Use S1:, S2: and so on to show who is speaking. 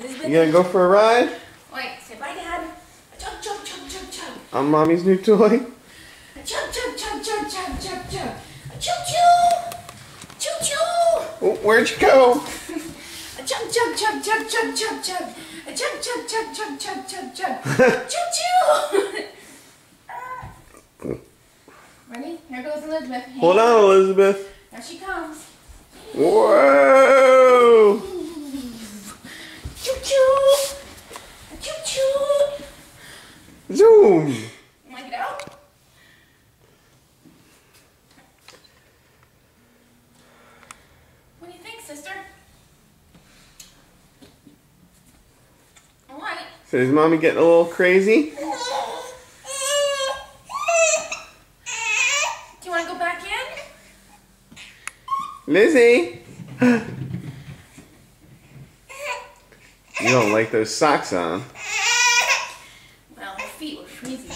S1: You gonna go for a ride?
S2: Wait, say bye, Dad. Chug, chug, chug, chug, chug.
S1: On Mommy's new toy?
S2: Chug, chug, chug, chug, chug, chug, chug. Choo choo! Choo choo!
S1: Oh, where'd you go?
S2: Chug, chug, chug, chug, chug, chug, chug. Chug, chug, chug, chug, chug, chug, chug. Choo choo! Ready? Here goes Elizabeth.
S1: Hold on, Elizabeth.
S2: There she comes.
S1: Whoa!
S2: Choo choo! Choo choo!
S1: Zoom!
S2: You want to get out? What do you think, sister? All right.
S1: So is Mommy getting a little crazy?
S2: Do you want to go back in?
S1: Lizzie! You don't like those socks on.
S2: Well, her feet were freezing.